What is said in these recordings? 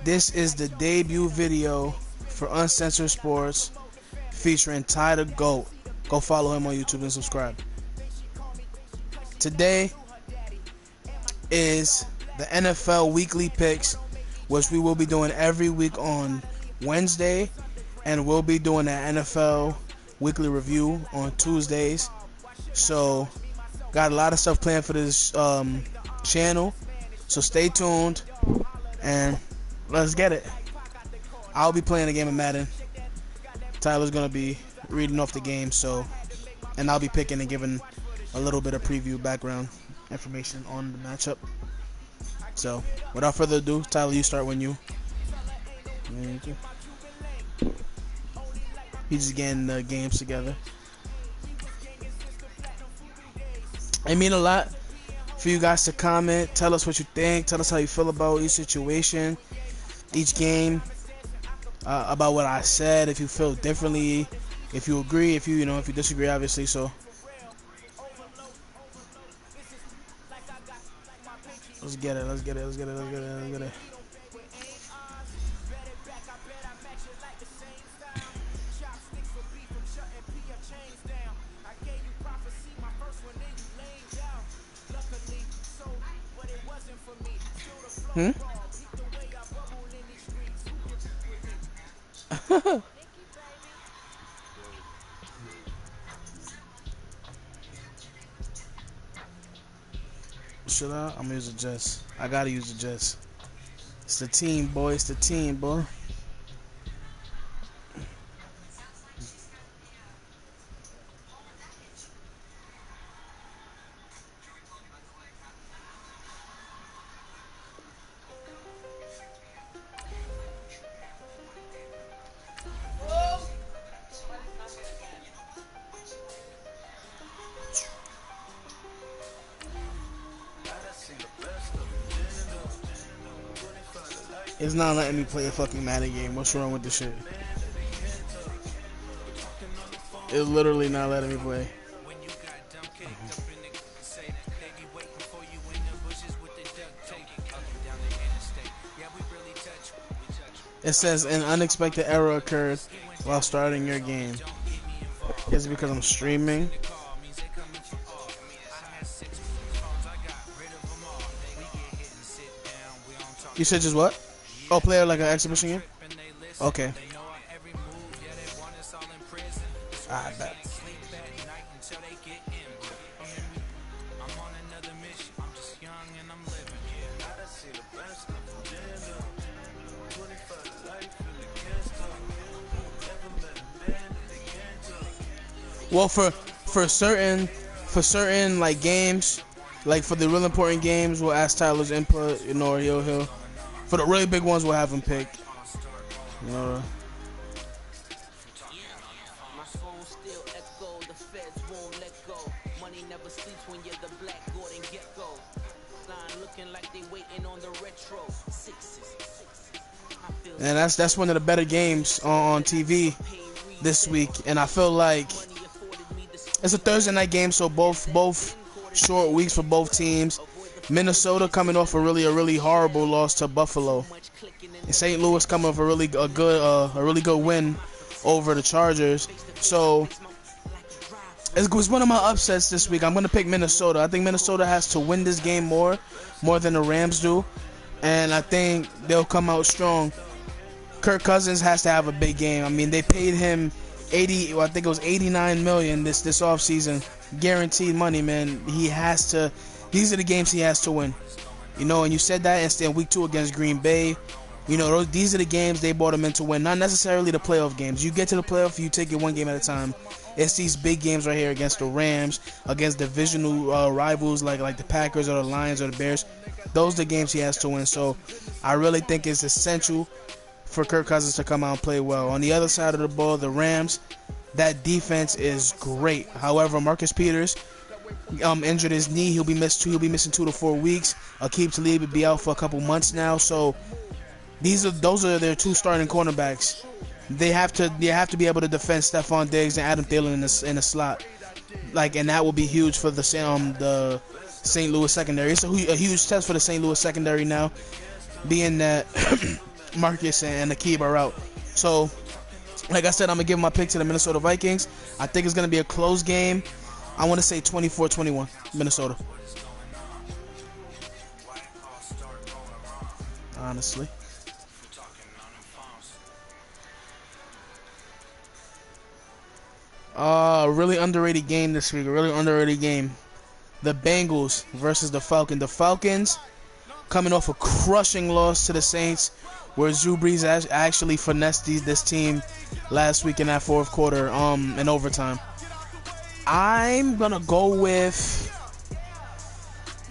This is the debut video for Uncensored Sports featuring Ty the GOAT. Go follow him on YouTube and subscribe. Today is the NFL weekly picks, which we will be doing every week on Wednesday, and we'll be doing an NFL weekly review on Tuesdays. So got a lot of stuff planned for this channel, so stay tuned and let's get it. I'll be playing a game of Madden. Tyler's gonna be reading off the game, and I'll be picking and giving a little bit of preview background information on the matchup. So without further ado, Tyler, you start when you. Thank you. He's just getting the games together. It means a lot for you guys to comment, tell us what you think, tell us how you feel about each situation, each game, about what I said, if you feel differently, if you agree, if you disagree, obviously. So let's get it. Should I? I'm gonna use the Jets. I gotta use the Jets. It's the team, boy. It's the team, boy. It's not letting me play a fucking Madden game. What's wrong with this shit? It's literally not letting me play. It says an unexpected error occurred while starting your game. Is it because I'm streaming? You said just what? Oh, player like an exhibition game? Okay. I bet. Well, for certain like games, like for the real important games, we'll ask Tyler's input, or he'll. For the really big ones, we'll have him pick. And that's one of the better games on TV this week. And I feel like it's a Thursday night game, so both short weeks for both teams. Minnesota coming off a really horrible loss to Buffalo, and St. Louis coming off a really good win over the Chargers. So it was one of my upsets this week. I'm gonna pick Minnesota. I think Minnesota has to win this game more than the Rams do, and I think they'll come out strong. Kirk Cousins has to have a big game. I mean, they paid him I think it was $89 million this offseason, guaranteed money, man. He has to. These are the games he has to win, and you said that in week 2 against Green Bay. These are the games they brought him in to win, not necessarily the playoff games. You get to the playoff, you take it one game at a time. It's these big games right here against the Rams, against divisional rivals like the Packers or the Lions or the Bears. Those are the games he has to win. So I really think it's essential for Kirk Cousins to come out and play well. On the other side of the ball, the Rams, that defense is great. However, Marcus Peters injured his knee. He'll be missing 2 to 4 weeks. Aqib Talib will be out for a couple months now. So those are their 2 starting cornerbacks. They have to be able to defend Stephon Diggs and Adam Thielen in the slot. And that will be huge for the St. Louis secondary. It's a huge test for the St. Louis secondary now, being that Marcus and Akib are out. So, like I said, I'm going to give my pick to the Minnesota Vikings. I think it's going to be a close game. I want to say 24-21, Minnesota. Honestly. Really underrated game this week. A really underrated game. The Bengals versus the Falcons. The Falcons coming off a crushing loss to the Saints, where Drew Brees actually finessed this team last week in that fourth quarter, in overtime. I'm gonna go with.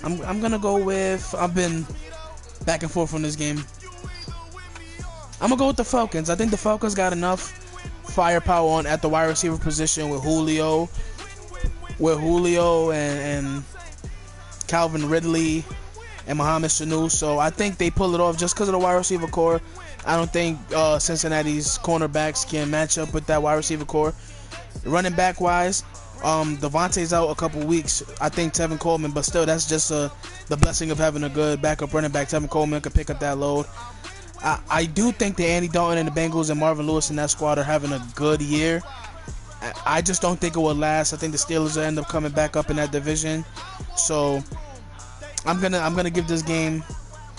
I'm gonna go with. I've been back and forth on this game. I'm gonna go with the Falcons. I think the Falcons got enough firepower on at the wide receiver position with Julio and Calvin Ridley and Mohamed Sanu. So I think they pull it off just because of the wide receiver core. I don't think Cincinnati's cornerbacks can match up with that wide receiver core. Running back wise, Devontae's out a couple weeks. I think Tevin Coleman, but still, that's just the blessing of having a good backup running back. Tevin Coleman could pick up that load. I do think that Andy Dalton and the Bengals and Marvin Lewis and that squad are having a good year. I just don't think it will last. I think the Steelers will end up coming back up in that division. So I'm gonna give this game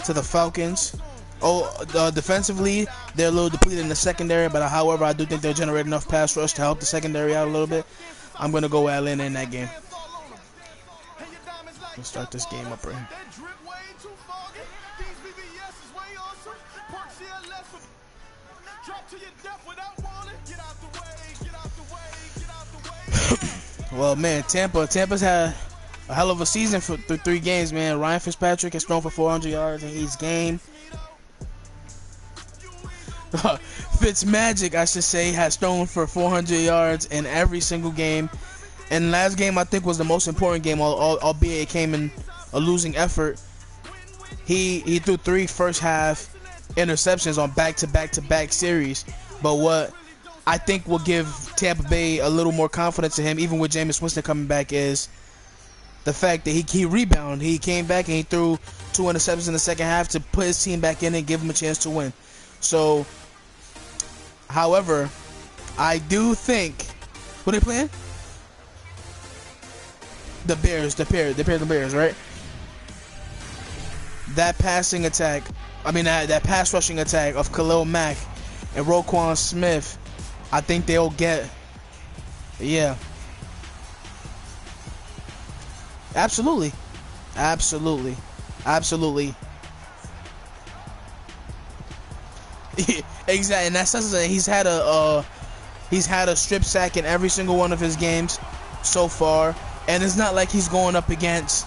to the Falcons. Defensively, they're a little depleted in the secondary, but however, I do think they'll generate enough pass rush to help the secondary out a little bit. I'm gonna go Atlanta in that game. Let's start this game up right here. Well, man, Tampa's had a hell of a season through 3 games, man. Ryan Fitzpatrick has thrown for 400 yards in each game. Fitzmagic, I should say, has thrown for 400 yards in every single game. And last game, I think, was the most important game, albeit it came in a losing effort. He threw 3 first half interceptions on back-to-back-to-back series. But what I think will give Tampa Bay a little more confidence in him, even with Jameis Winston coming back, is the fact that he rebounded. He came back and he threw 2 interceptions in the second half to put his team back in and give him a chance to win. So, however, I do think, who they playing? The Bears, right? That passing attack, that pass rushing attack of Khalil Mack and Roquan Smith, I think they'll get, yeah. Absolutely. Exactly, and that's something. He's had a strip sack in every single one of his games so far, and it's not like he's going up against,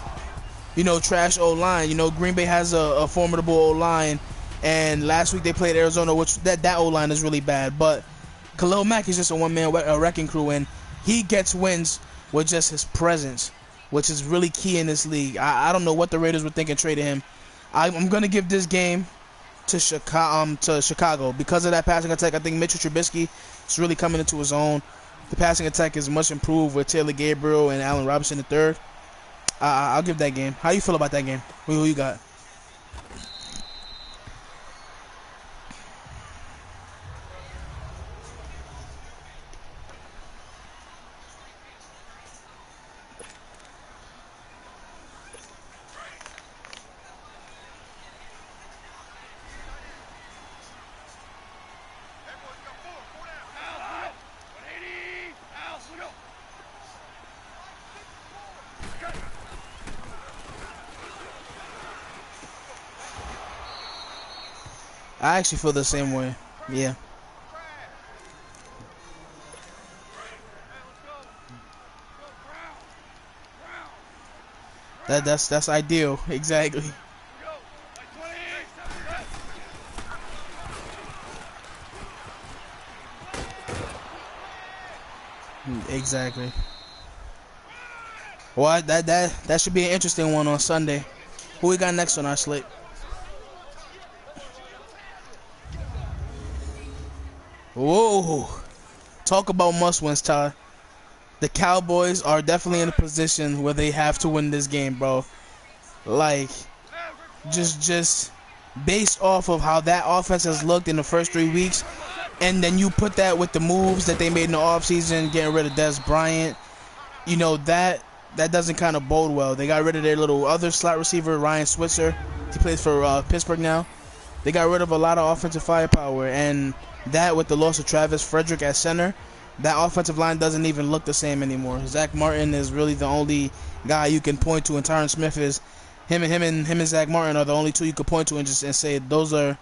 trash O-line. Green Bay has a formidable O-line, and last week they played Arizona, which that O-line is really bad. But Khalil Mack is just a one-man wrecking crew, and he gets wins with just his presence, which is really key in this league. I don't know what the Raiders were thinking trading him. I'm gonna give this game to Chicago because of that passing attack. I think Mitchell Trubisky is really coming into his own. The passing attack is much improved with Taylor Gabriel and Allen Robinson III. I'll give that game. How you feel about that game? Who you got? I actually feel the same way. Yeah. That's ideal. Exactly. Exactly. Well, that should be an interesting one on Sunday. Who we got next on our slate? Whoa. Talk about must-wins, Ty. The Cowboys are definitely in a position where they have to win this game, bro. Like, just based off of how that offense has looked in the first 3 weeks, and then you put that with the moves that they made in the offseason, getting rid of Des Bryant, you know, that doesn't kind of bode well. They got rid of their little other slot receiver, Ryan Switzer. He plays for Pittsburgh now. They got rid of a lot of offensive firepower, and that with the loss of Travis Frederick at center, that offensive line doesn't even look the same anymore. Zach Martin is really the only guy you can point to, and Tyron Smith is him and Zach Martin are the only two you could point to and say those are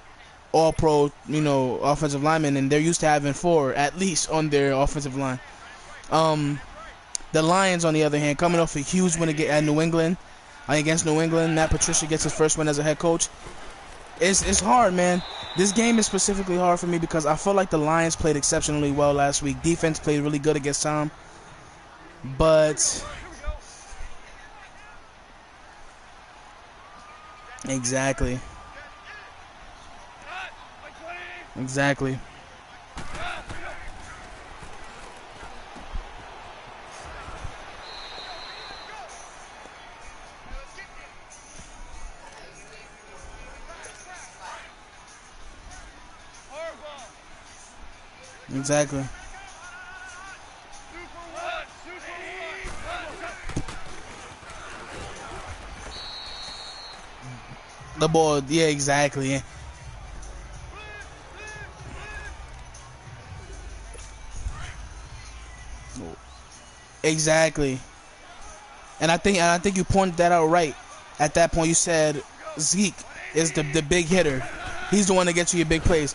all pro, you know, offensive linemen, and they're used to having 4 at least on their offensive line. The Lions, on the other hand, coming off a huge win against New England. Matt Patricia gets his first win as a head coach. It's hard, man. This game is specifically hard for me because I feel like the Lions played exceptionally well last week. Defense played really good against Tom. But exactly. Exactly. The ball, yeah, exactly. Exactly. And I think you pointed that out right. At that point, you said Zeke is the big hitter. He's the one that gets you your big plays.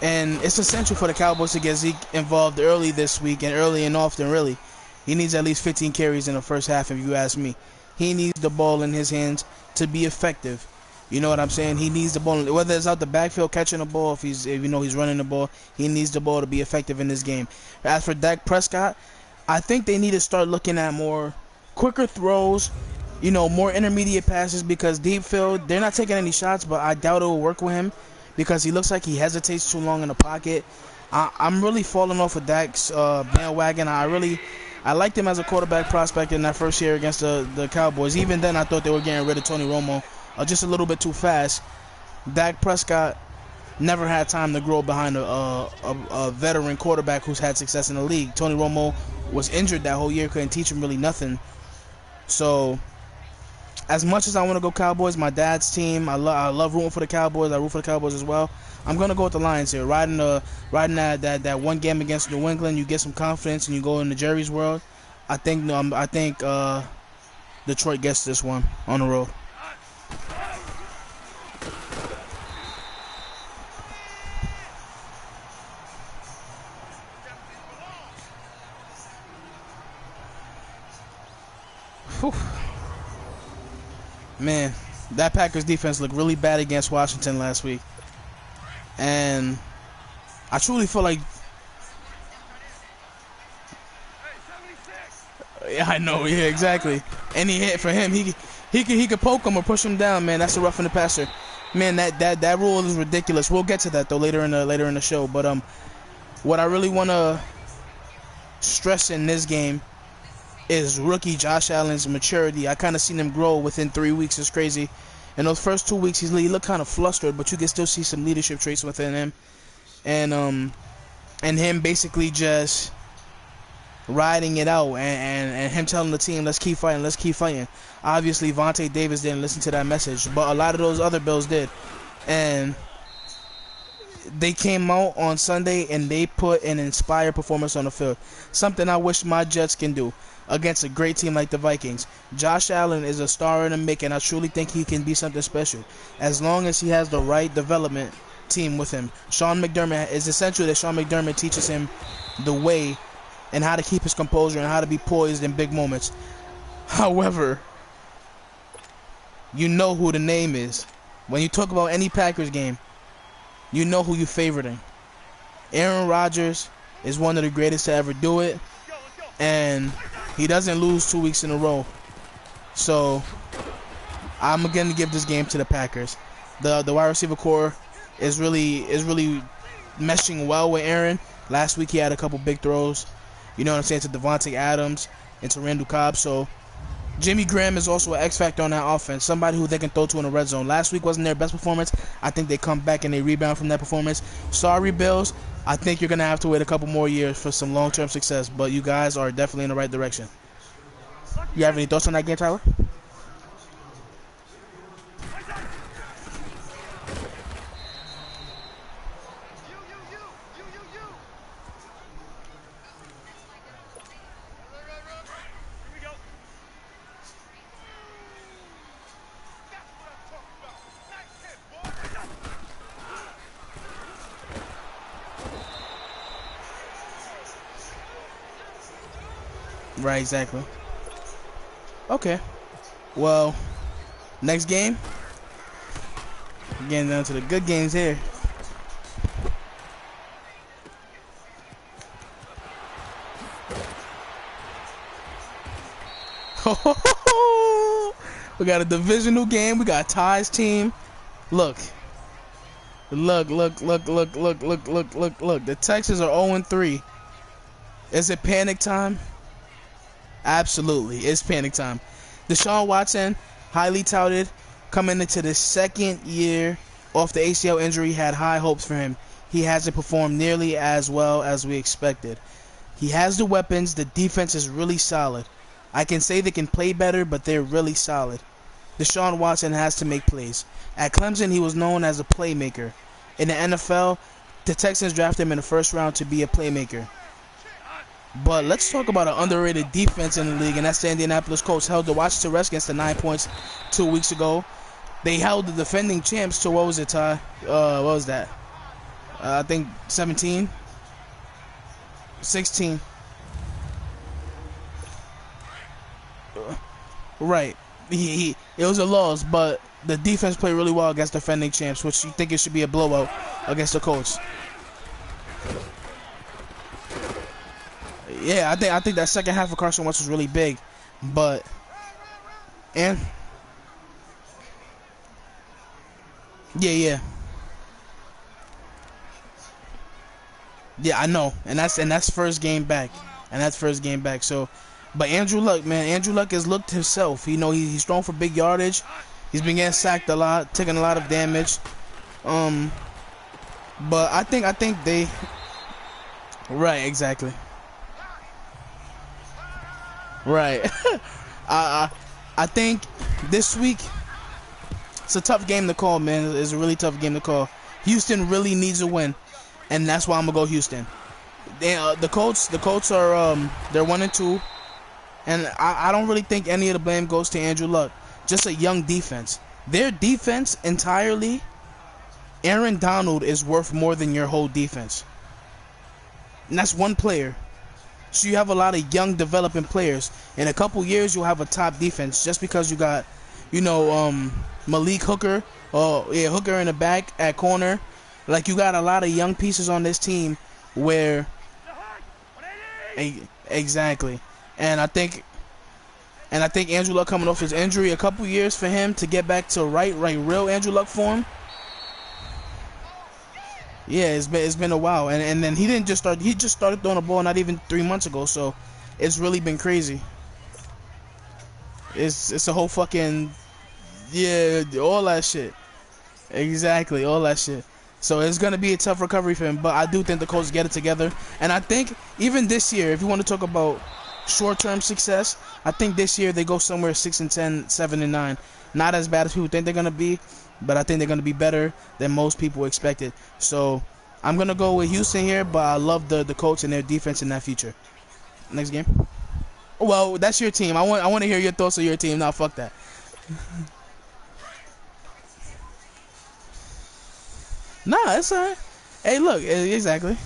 And it's essential for the Cowboys to get Zeke involved early this week, and early and often, really. He needs at least 15 carries in the first half, if you ask me. He needs the ball in his hands to be effective. You know what I'm saying? He needs the ball, whether it's out the backfield catching the ball, if he's running the ball, he needs the ball to be effective in this game. As for Dak Prescott, I think they need to start looking at more quicker throws, you know, more intermediate passes, because deep field, they're not taking any shots, but I doubt it will work with him because he looks like he hesitates too long in the pocket. I'm really falling off of Dak's bandwagon. I liked him as a quarterback prospect in that first year against the Cowboys. Even then, I thought they were getting rid of Tony Romo just a little bit too fast. Dak Prescott never had time to grow behind a veteran quarterback who's had success in the league. Tony Romo was injured that whole year, couldn't teach him really nothing. So, as much as I want to go Cowboys, my dad's team, I love rooting for the Cowboys. I root for the Cowboys as well. I'm gonna go with the Lions here. Riding that one game against New England, you get some confidence and you go into Jerry's world. I think Detroit gets this one on the road. Whew. Man, that Packers defense looked really bad against Washington last week. And I truly feel like, yeah, I know, yeah, exactly. Any hit for him, he could poke him or push him down, man. That's a roughing the passer. Man, that rule is ridiculous. We'll get to that though later in the show. But what I really want to stress in this game is rookie Josh Allen's maturity. I kind of seen him grow within 3 weeks. It's crazy. In those first 2 weeks, he looked kind of flustered, but you can still see some leadership traits within him. And him basically just riding it out, and him telling the team, let's keep fighting. Obviously, Vontae Davis didn't listen to that message, but a lot of those other Bills did. And they came out on Sunday, and they put an inspired performance on the field. Something I wish my Jets can do against a great team like the Vikings. Josh Allen is a star in the making. I truly think he can be something special as long as he has the right development team with him. Sean McDermott, is essential that Sean McDermott teaches him the way and how to keep his composure and how to be poised in big moments. However, you know who the name is. When you talk about any Packers game, you know who you're favoriting. Aaron Rodgers is one of the greatest to ever do it, and he doesn't lose 2 weeks in a row. So I'm going to give this game to the Packers. The wide receiver core is really meshing well with Aaron. Last week he had a couple big throws, you know what I'm saying, to Devontae Adams and to Randall Cobb. So Jimmy Graham is also an X factor on that offense, somebody who they can throw to in the red zone. Last week wasn't their best performance. I think they come back and they rebound from that performance. Sorry, Bills. I think you're gonna have to wait a couple more years for some long-term success, but you guys are definitely in the right direction. You have any thoughts on that game, Tyler? Right, exactly. Okay. Well, next game. Getting down to the good games here. We got a divisional game. We got Ty's team. Look. Look. The Texans are 0-3. Is it panic time? Absolutely, it's panic time. Deshaun Watson, highly touted, coming into the second year off the ACL injury, had high hopes for him. He hasn't performed nearly as well as we expected. He has the weapons. The defense is really solid. I can say they can play better, but they're really solid. Deshaun Watson has to make plays. At Clemson, he was known as a playmaker. In the NFL, the Texans drafted him in the first round to be a playmaker. But let's talk about an underrated defense in the league, and that's the Indianapolis Colts. Held the Washington Redskins to 9 points 2 weeks ago. They held the defending champs to, what was it, Ty? What was that? I think 17? 16. Right. It was a loss, but the defense played really well against defending champs, which you think it should be a blowout against the Colts. Yeah, I think that second half of Carson Wentz was really big, but yeah, I know, and that's first game back, So, but Andrew Luck, man, Andrew Luck has looked himself. He's thrown for big yardage. He's been getting sacked a lot, taking a lot of damage. But I think they, right, exactly. Right. I think this week it's a tough game to call, man. It's a really tough game to call. Houston really needs a win, and that's why I'm gonna go Houston. The Colts are they're 1-2, and I don't really think any of the blame goes to Andrew Luck. Just a young defense. Their defense entirely, Aaron Donald is worth more than your whole defense, and that's one player. So you have a lot of young developing players. In a couple years, you'll have a top defense just because you got, Malik Hooker. Hooker in the back at corner. Like, you got a lot of young pieces on this team where, exactly. And I think Andrew Luck coming off his injury, a couple years for him to get back to real Andrew Luck form. Yeah, it's been a while, and then he didn't just start. He just started throwing the ball not even 3 months ago, so it's really been crazy. It's a whole fucking, all that shit. Exactly, all that shit. So it's gonna be a tough recovery for him, but I do think the Colts get it together, and I think even this year, if you want to talk about short-term success, I think this year they go somewhere 6-10, 7-9. Not as bad as people think they're gonna be, but I think they're going to be better than most people expected. So I'm going to go with Houston here, but I love the Colts and their defense in that future. Next game. Well, that's your team. I want to hear your thoughts on your team. Nah, fuck that. Nah, that's all right. Hey, look, exactly.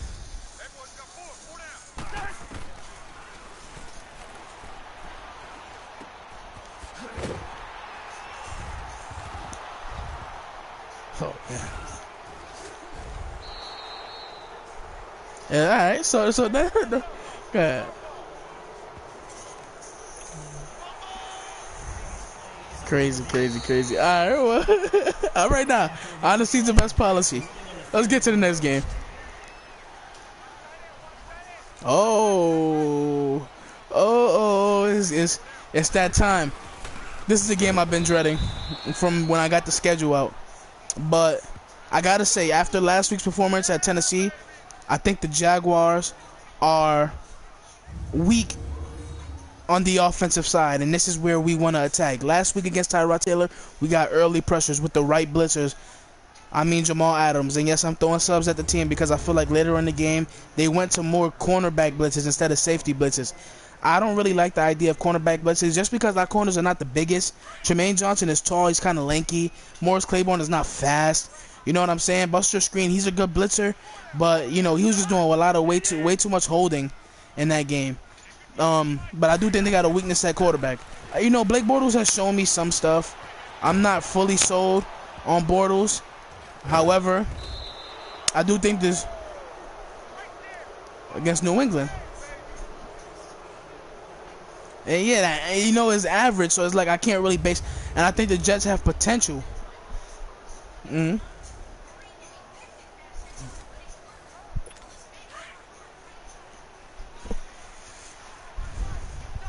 Oh, yeah. Yeah, all right. So that go ahead. Crazy. All right, well, all right now. Honesty's the best policy. Let's get to the next game. It's that time. This is a game I've been dreading from when I got the schedule out. But I gotta say, after last week's performance at Tennessee, I think the Jaguars are weak on the offensive side, and this is where we want to attack. Last week against Tyrod Taylor, we got early pressures with the right blitzers. I mean Jamal Adams, and yes, I'm throwing subs at the team because I feel like later in the game they went to more cornerback blitzes instead of safety blitzes. I don't really like the idea of cornerback blitzes just because our corners are not the biggest. Tremaine Johnson is tall, he's kind of lanky. Morris Claiborne is not fast. You know what I'm saying? Buster Screen, he's a good blitzer, but you know he was just doing a lot of way too much holding in that game. But I do think they got a weakness at quarterback. You know, Blake Bortles has shown me some stuff. I'm not fully sold on Bortles. However, I do think this against New England. And yeah, you know, it's average, so it's like I can't really base. And I think the Jets have potential.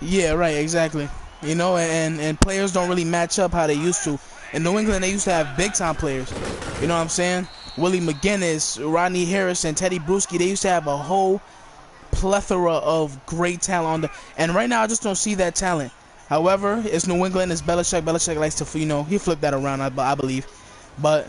Yeah, right, exactly. You know, and players don't really match up how they used to. In New England, they used to have big-time players. You know what I'm saying? Willie McGinnis, Rodney Harrison, Teddy Bruschi, they used to have a whole plethora of great talent on the. And right now, I just don't see that talent. However, it's New England, it's Belichick. Belichick likes to, you know, he flipped that around, I believe. But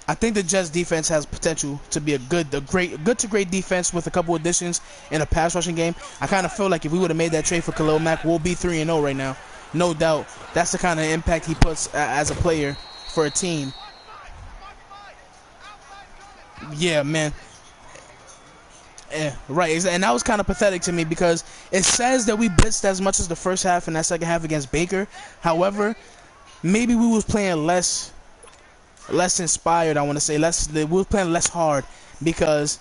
I think the Jets defense has potential to be a good to great defense with a couple additions in a pass rushing game. I kind of feel like if we would have made that trade for Khalil Mack, we'll be 3-0 right now. No doubt. That's the kind of impact he puts as a player for a team. Yeah, man. Yeah, right. And that was kind of pathetic to me because it says that we blitzed as much as the first half and that second half against Baker. However, maybe we was playing less inspired. I want to say we were playing less hard because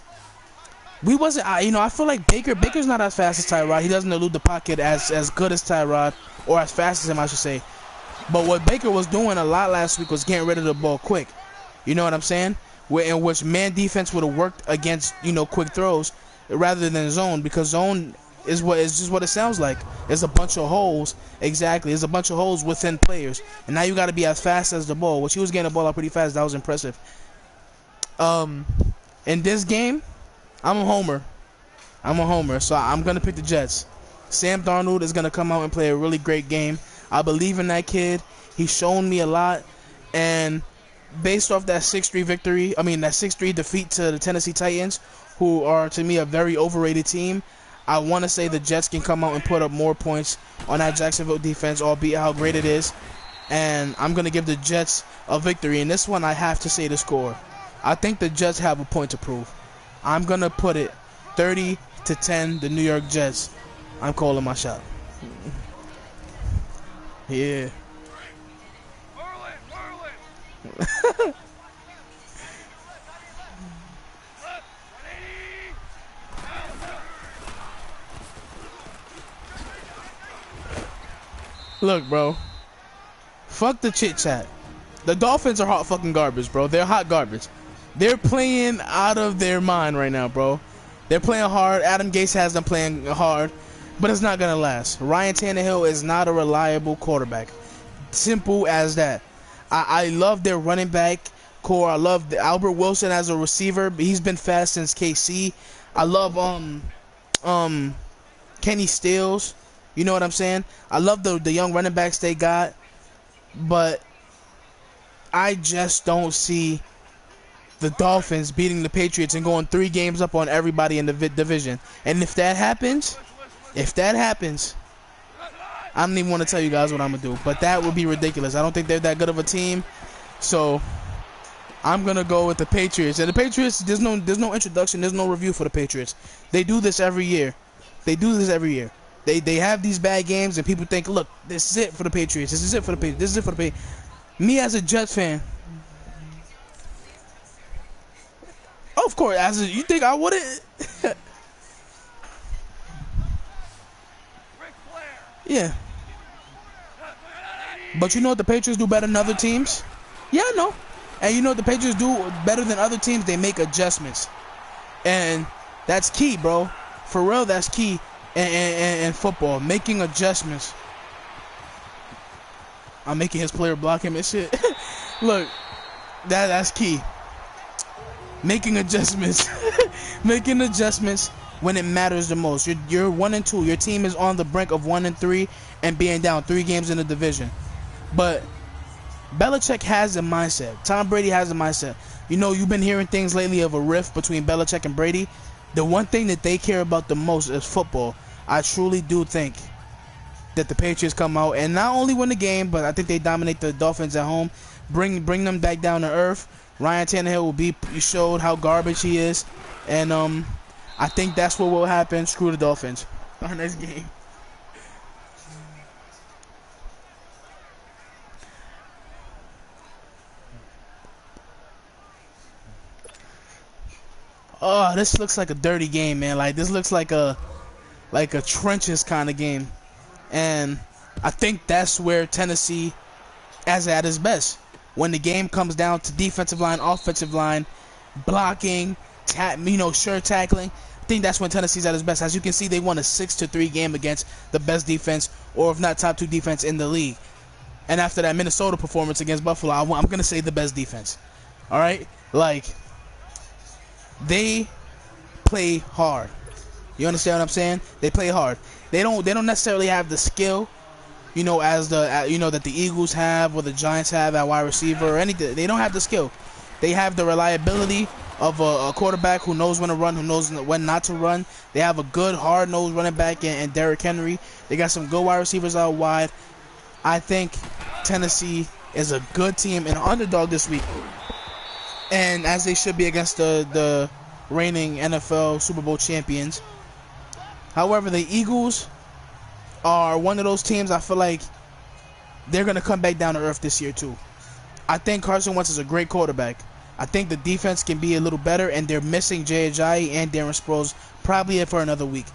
we wasn't. You know, I feel like Baker's not as fast as Tyrod. He doesn't elude the pocket as good as Tyrod, or as fast as him, I should say. But what Baker was doing a lot last week was getting rid of the ball quick. You know what I'm saying? In which man defense would have worked against, you know, quick throws rather than zone, because zone is just what it sounds like. There's a bunch of holes. Exactly. There's a bunch of holes within players. And now you got to be as fast as the ball. Which he was getting the ball out pretty fast. That was impressive. In this game, I'm a homer. So I'm going to pick the Jets. Sam Darnold is going to come out and play a really great game. I believe in that kid. He's shown me a lot. And based off that 6-3 defeat to the Tennessee Titans, who are, to me, a very overrated team, I want to say the Jets can come out and put up more points on that Jacksonville defense, albeit how great it is. And I'm going to give the Jets a victory. In this one, I have to say the score. I think the Jets have a point to prove. I'm going to put it 30-10, the New York Jets. I'm calling my shot. Yeah. Look, bro. Fuck the chit chat. The Dolphins are hot fucking garbage, bro. They're hot garbage. They're playing out of their mind right now, bro. They're playing hard. Adam Gase has them playing hard, but it's not gonna last. Ryan Tannehill is not a reliable quarterback. Simple as that. I love their running back core. I love Albert Wilson as a receiver. He's been fast since KC. I love Kenny Stills. You know what I'm saying? I love the young running backs they got, but I just don't see the Dolphins beating the Patriots and going 3 games up on everybody in the division. And if that happens, I don't even want to tell you guys what I'm going to do, but that would be ridiculous. I don't think they're that good of a team, so I'm going to go with the Patriots. And the Patriots, there's no introduction, there's no review for the Patriots. They do this every year. They have these bad games, and people think, look, this is it for the Patriots. This is it for the Patriots. This is it for the Patriots. Me as a Jets fan, of course, you think I wouldn't? Yeah. But you know what the Patriots do better than other teams? Yeah, I know. And you know what the Patriots do better than other teams? They make adjustments. And that's key, bro. For real, that's key. in football, making adjustments. I'm making his player block him and shit. Look, that's key. Making adjustments. Making adjustments when it matters the most. You're 1-2. Your team is on the brink of 1-3 and being down 3 games in the division. But Belichick has a mindset. Tom Brady has a mindset. You know, you've been hearing things lately of a rift between Belichick and Brady. The one thing that they care about the most is football. I truly do think that the Patriots come out and not only win the game, but I think they dominate the Dolphins at home, bring them back down to earth. Ryan Tannehill will be showed how garbage he is, and I think that's what will happen. Screw the Dolphins. Our next game. Oh, this looks like a dirty game, man. Like this looks like a trenches kind of game. And I think that's where Tennessee is at its best. When the game comes down to defensive line, offensive line, blocking, sure tackling, I think that's when Tennessee's at its best. As you can see, they won a 6-3 game against the best defense, or if not top 2 defense in the league. And after that Minnesota performance against Buffalo, I'm going to say the best defense. All right? Like, they play hard. You understand what I'm saying? They play hard. They don't necessarily have the skill, as that the Eagles have or the Giants have at wide receiver or anything. They don't have the skill. They have the reliability of a quarterback who knows when to run, who knows when not to run. They have a good hard-nosed running back and Derrick Henry. They got some good wide receivers out wide. I think Tennessee is a good team and an underdog this week, and as they should be against the reigning NFL Super Bowl champions. However, the Eagles are one of those teams I feel like they're going to come back down to earth this year too. I think Carson Wentz is a great quarterback. I think the defense can be a little better, and they're missing Jay Ajayi and Darren Sproles probably for another week.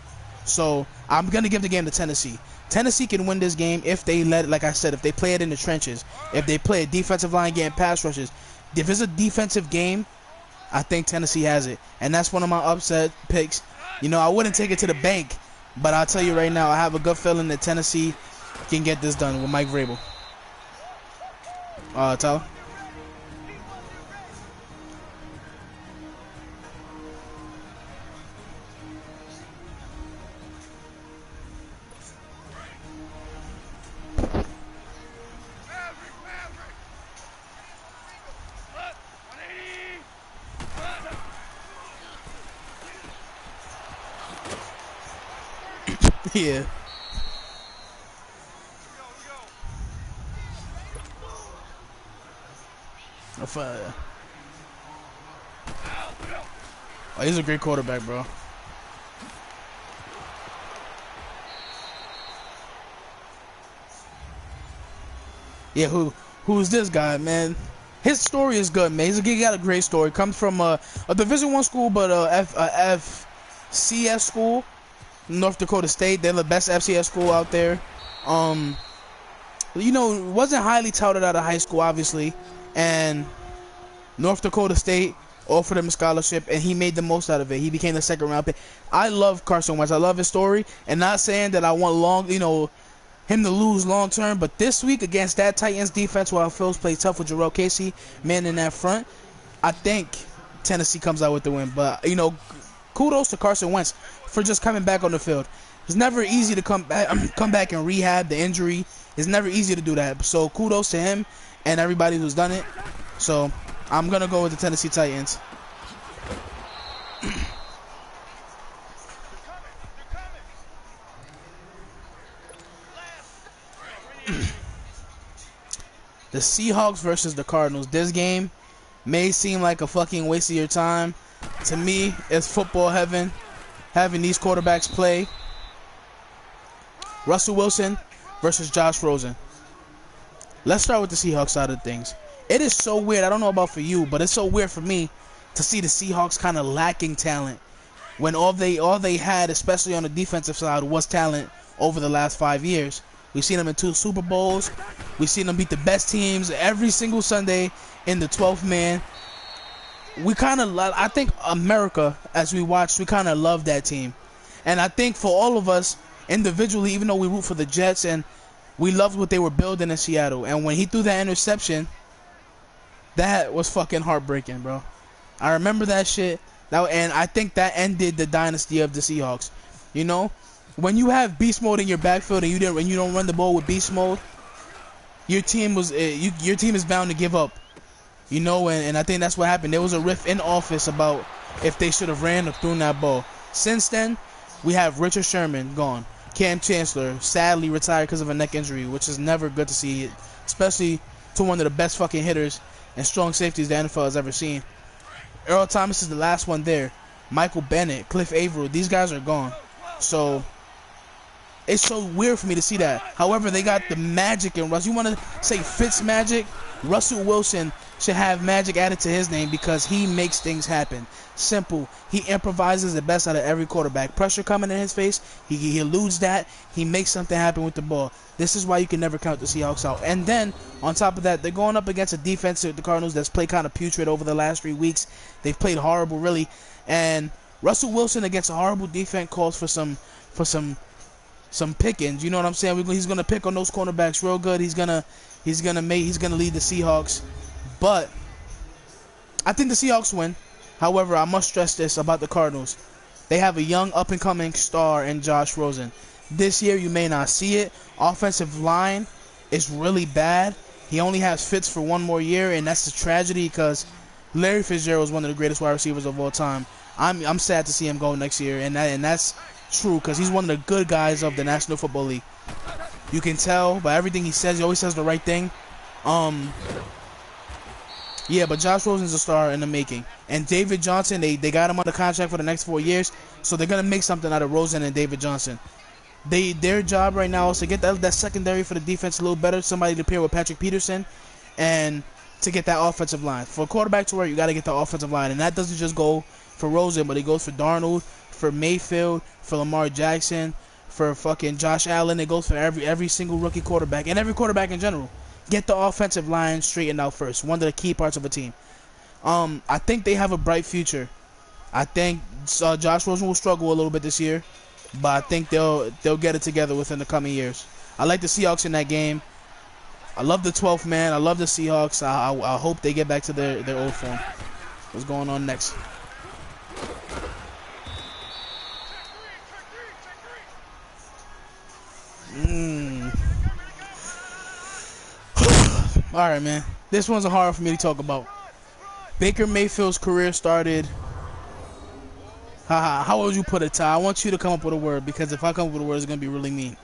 So I'm going to give the game to Tennessee. Tennessee can win this game if they like I said, if they play it in the trenches, if they play a defensive line game, pass rushes. If it's a defensive game, I think Tennessee has it. And that's one of my upset picks. I wouldn't take it to the bank, but I'll tell you right now, I have a good feeling that Tennessee can get this done with Mike Vrabel. Tyler? Yeah. Oh, he's a great quarterback, bro. Yeah, who's this guy, man? His story is good, man. He got a great story. Comes from a Division I school, but a FCS school, North Dakota State. They're the best FCS school out there. Wasn't highly touted out of high school, obviously, and North Dakota State offered him a scholarship, and he made the most out of it. He became the second round pick. I love Carson Wentz. I love his story, and not saying that I want him to lose long term, but this week against that Titans defense, while Phil's played tough with Jarrell Casey, man in that front, I think Tennessee comes out with the win. But kudos to Carson Wentz for just coming back on the field. It's never easy to come back and rehab the injury. It's never easy to do that. So kudos to him and everybody who's done it. So I'm gonna go with the Tennessee Titans. The Seahawks versus the Cardinals. This game may seem like a fucking waste of your time. To me, it's football heaven, having these quarterbacks play. Russell Wilson versus Josh Rosen. Let's start with the Seahawks side of things. It is so weird. I don't know about for you, but it's so weird for me to see the Seahawks kind of lacking talent when all they had, especially on the defensive side, was talent over the last 5 years. We've seen them in 2 Super Bowls. We've seen them beat the best teams every single Sunday in the 12th man. I think America, as we watched, we kind of love that team. And I think for all of us individually, even though we root for the Jets and we loved what they were building in Seattle, and when he threw that interception, that was fucking heartbreaking, bro. I remember that shit. And I think that ended the dynasty of the Seahawks. You know, when you have beast mode in your backfield and you don't run the ball with beast mode, your team is bound to give up. You know, and I think that's what happened. There was a rift in office about if they should have ran or thrown that ball. Since then, we have Richard Sherman gone. Cam Chancellor sadly retired because of a neck injury, which is never good to see, especially to one of the best fucking hitters and strong safeties the NFL has ever seen. Earl Thomas is the last one there. Michael Bennett, Cliff Averill, these guys are gone. So it's so weird for me to see that. However, they got the magic in Russ. You want to say Fitz magic? Russell Wilson should have magic added to his name because he makes things happen. Simple. He improvises the best out of every quarterback. Pressure coming in his face, he eludes that. He makes something happen with the ball. This is why you can never count the Seahawks out. And then, on top of that, they're going up against a defense with the Cardinals that's played kind of putrid over the last 3 weeks. They've played horrible, really. And Russell Wilson against a horrible defense calls for some pickings. You know what I'm saying? He's gonna pick on those cornerbacks real good. He's gonna lead the Seahawks. But I think the Seahawks win. However, I must stress this about the Cardinals. They have a young up-and-coming star in Josh Rosen. This year, you may not see it. Offensive line is really bad. He only has Fitz for 1 more year, and that's a tragedy because Larry Fitzgerald is one of the greatest wide receivers of all time. I'm sad to see him go next year, and that's true because he's one of the good guys of the National Football League. You can tell by everything he says. He always says the right thing. Yeah, but Josh Rosen's a star in the making. And David Johnson, they got him under contract for the next 4 years, so they're going to make something out of Rosen and David Johnson. Their job right now is to get that secondary for the defense a little better, somebody to pair with Patrick Peterson, and to get that offensive line. For a quarterback to work, you got to get the offensive line, and that doesn't just go for Rosen, but it goes for Darnold, for Mayfield, for Lamar Jackson, for fucking Josh Allen. It goes for every single rookie quarterback, and every quarterback in general. Get the offensive line straightened out first. One of the key parts of a team. I think they have a bright future. I think Josh Rosen will struggle a little bit this year, but I think they'll get it together within the coming years. I like the Seahawks in that game. I love the 12th man. I love the Seahawks. I hope they get back to their old form. What's going on next? Alright, man. This one's hard for me to talk about. Baker Mayfield's career started... How would you put it, Ty? I want you to come up with a word, because if I come up with a word, it's going to be really mean.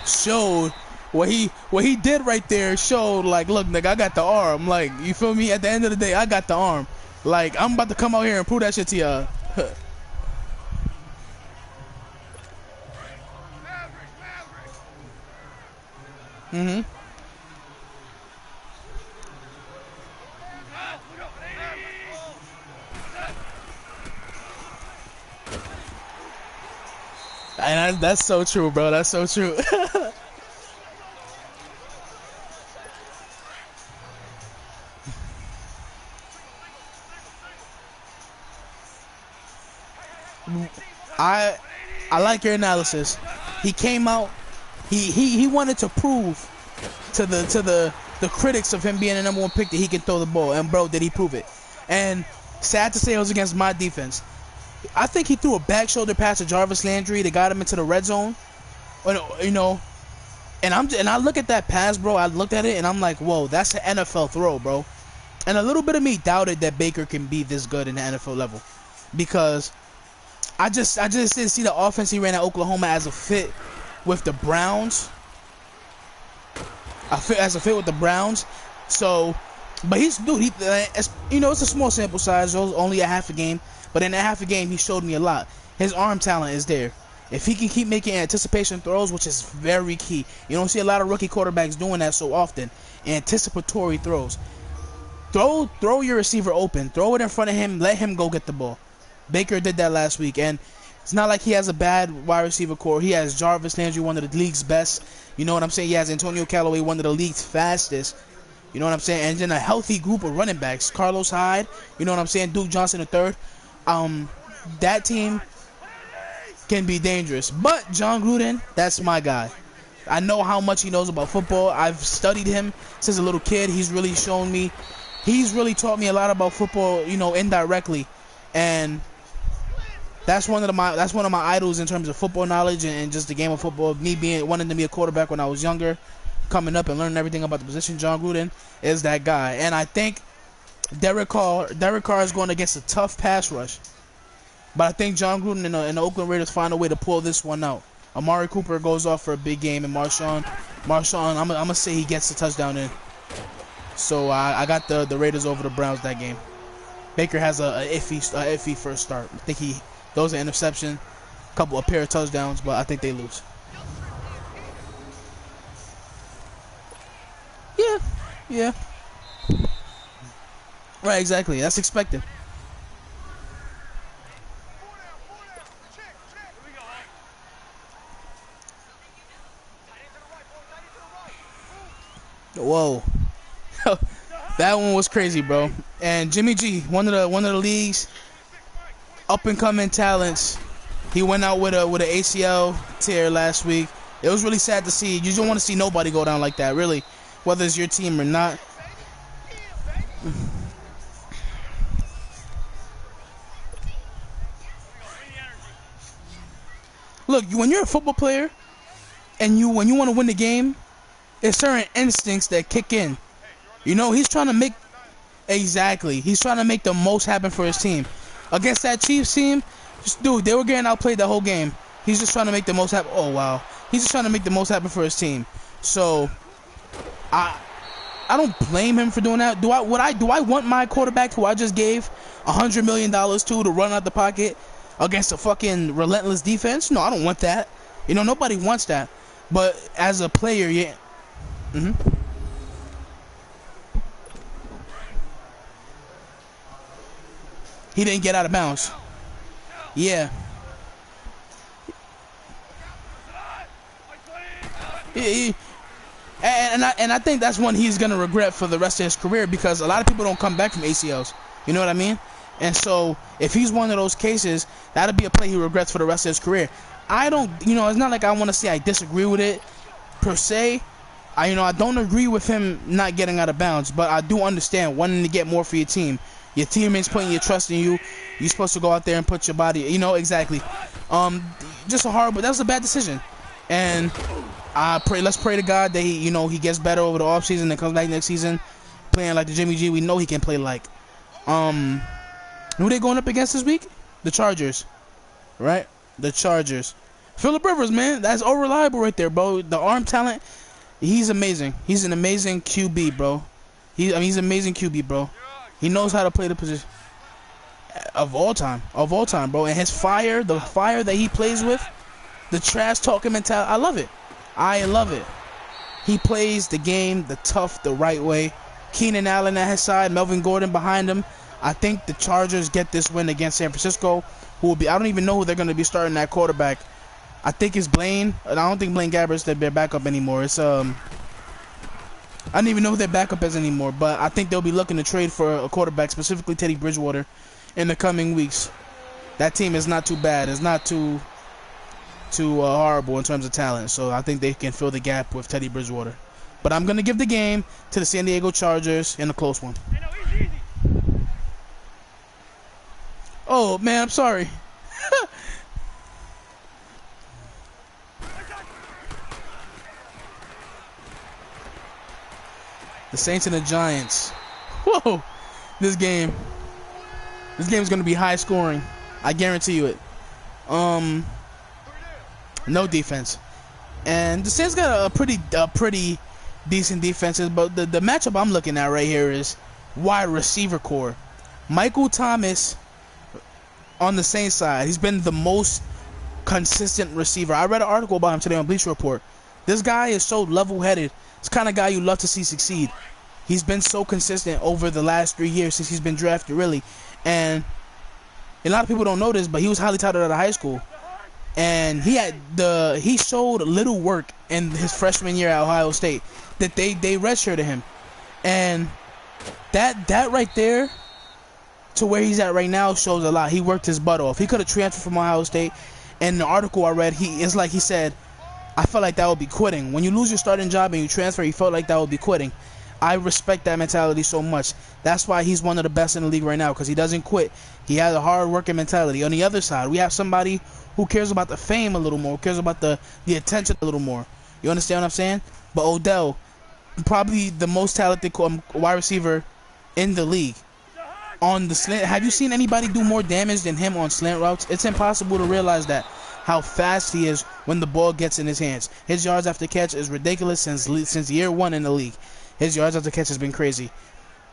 Showed what he did right there. Showed like, look, nigga, I got the arm. Like, you feel me? At the end of the day, I got the arm. Like, I'm about to come out here and prove that shit to y'all. And that's so true, bro. That's so true. I like your analysis. He came out. He wanted to prove to the critics of him being a #1 pick that he can throw the ball. And bro, did he prove it? And sad to say, it was against my defense. I think he threw a back shoulder pass to Jarvis Landry that got him into the red zone. You know, and I look at that pass, bro. I looked at it and I'm like, whoa, that's an NFL throw, bro. And a little bit of me doubted that Baker can be this good in the NFL level, because I just didn't see the offense he ran at Oklahoma as a fit with the Browns. As a fit with the Browns. So, but he's, dude, you know, it's a small sample size. It was only a half a game. But in that half a game, he showed me a lot. His arm talent is there. If he can keep making anticipation throws, which is very key. You don't see a lot of rookie quarterbacks doing that so often. Anticipatory throws. Throw your receiver open. Throw it in front of him. Let him go get the ball. Baker did that last week, and it's not like he has a bad wide receiver core. He has Jarvis Landry, one of the league's best. You know what I'm saying? He has Antonio Callaway, one of the league's fastest. You know what I'm saying? And then a healthy group of running backs. Carlos Hyde, you know what I'm saying? Duke Johnson III. That team can be dangerous. But John Gruden, that's my guy. I know how much he knows about football. I've studied him since a little kid. He's really taught me a lot about football, you know, indirectly. And that's one of my idols in terms of football knowledge and just the game of football. Me wanting to be a quarterback when I was younger, coming up and learning everything about the position. John Gruden is that guy. And I think Derek Carr is going against a tough pass rush. But I think John Gruden and the Oakland Raiders find a way to pull this one out. Amari Cooper goes off for a big game, and Marshawn, I'm gonna say he gets the touchdown in. So I got the Raiders over the Browns that game. Baker has a iffy first start. I think he throws an interception, a pair of touchdowns, but I think they lose. Yeah. Right, exactly. That's expected. Whoa. That one was crazy, bro. And Jimmy G, one of the league's up and coming talents. He went out with a ACL tear last week. It was really sad to see. You don't want to see nobody go down like that, really, whether it's your team or not. Look, when you're a football player and when you want to win the game, there's certain instincts that kick in. You know, he's trying to make the most happen for his team. Against that Chiefs team, dude, they were getting outplayed the whole game. He's just trying to make the most happen. Oh wow, he's just trying to make the most happen for his team. So, I don't blame him for doing that. Do I want my quarterback, who I just gave $100 million to run out the pocket against a fucking relentless defense? No, I don't want that. You know, nobody wants that. But as a player, yeah. He didn't get out of bounds. Yeah. And I think that's one he's gonna regret for the rest of his career, because a lot of people don't come back from ACLs. You know what I mean? And so if he's one of those cases, that'll be a play he regrets for the rest of his career. I don't, you know, it's not like I want to say I disagree with it per se. I don't agree with him not getting out of bounds, but I do understand wanting to get more for your team. Your teammates putting your trust in you. You're supposed to go out there and put your body, you know, exactly. Just that was a bad decision. And let's pray to God that he gets better over the offseason and comes back next season playing like the Jimmy G we know he can play like. Who they going up against this week? The Chargers. Right? The Chargers. Phillip Rivers, man, that's all reliable right there, bro. The arm talent, he's amazing. He's an amazing QB, bro. He's an amazing QB, bro. He knows how to play the position of all time, bro. And his fire, the fire that he plays with, the trash talking mentality, I love it. I love it. He plays the game, the tough, the right way. Keenan Allen at his side, Melvin Gordon behind him. I think the Chargers get this win against San Francisco, I don't even know who they're going to be starting at quarterback. I think it's Blaine. I don't think Blaine Gabbert's their backup anymore. It's I don't even know who their backup is anymore, but I think they'll be looking to trade for a quarterback, specifically Teddy Bridgewater, in the coming weeks. That team is not too bad. It's not too horrible in terms of talent, so I think they can fill the gap with Teddy Bridgewater. But I'm going to give the game to the San Diego Chargers in a close one. Oh, man, I'm sorry. The Saints and the Giants. Whoa. This game is going to be high scoring. I guarantee you it. No defense. And the Saints got a pretty decent defenses, but the matchup I'm looking at right here is wide receiver core. Michael Thomas on the Saints side, he's been the most consistent receiver. I read an article about him today on Bleacher Report. This guy is so level-headed. It's the kind of guy you love to see succeed. He's been so consistent over the last 3 years since he's been drafted, really. And A lot of people don't know this, but he was highly touted out of high school, and he showed little work in his freshman year at Ohio State. That they redshirted him, and that right there to where he's at right now shows a lot. He worked his butt off. He could have transferred from Ohio State. And the article I read, he said, I felt like that would be quitting. When you lose your starting job and you transfer, he felt like that would be quitting. I respect that mentality so much. That's why he's one of the best in the league right now, because he doesn't quit. He has a hard working mentality. On the other side, we have somebody who cares about the fame a little more, cares about the attention a little more. You understand what I'm saying? But Odell, probably the most talented wide receiver in the league. On the slant, have you seen anybody do more damage than him on slant routes? It's impossible to realize that, how fast he is when the ball gets in his hands. His yards after catch is ridiculous since year one in the league. His yards after catch has been crazy.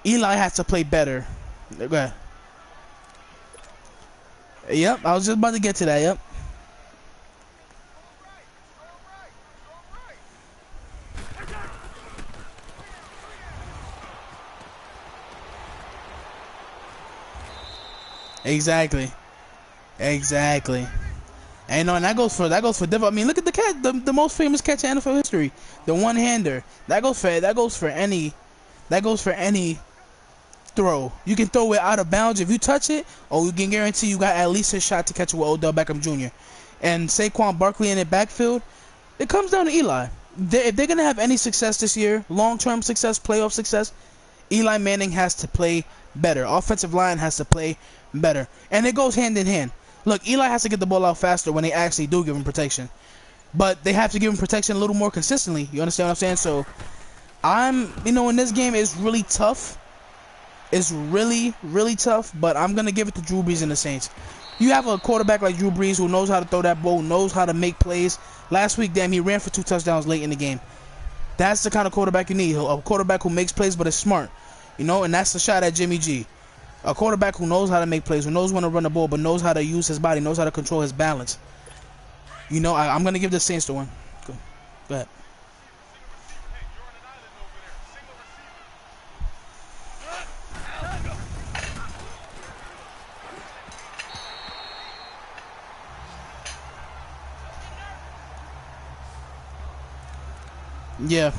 Eli has to play better. Go ahead. Yep, I was just about to get to that. Yep. Exactly. And no, and that goes for Div. I mean, look at the catch, the most famous catch in NFL history, the one-hander. That goes for any throw. You can throw it out of bounds if you touch it, or you can guarantee you got at least a shot to catch it with Odell Beckham Jr. And Saquon Barkley in the backfield. It comes down to Eli. If they're gonna have any success this year, long-term success, playoff success, Eli Manning has to play better. Offensive line has to play better, and it goes hand in hand. Look, Eli has to get the ball out faster when they actually do give him protection, but they have to give him protection a little more consistently. You understand what I'm saying? So in this game, it's really tough. It's really tough, but I'm gonna give it to Drew Brees and the Saints. You have a quarterback like Drew Brees who knows how to throw that ball, knows how to make plays. Last week, damn, he ran for 2 touchdowns late in the game. That's the kind of quarterback you need. A quarterback who makes plays but is smart. And that's the shot at Jimmy G. A quarterback who knows how to make plays, who knows when to run the ball, but knows how to use his body, knows how to control his balance. I'm going to give the Saints the one. Go ahead. Yeah.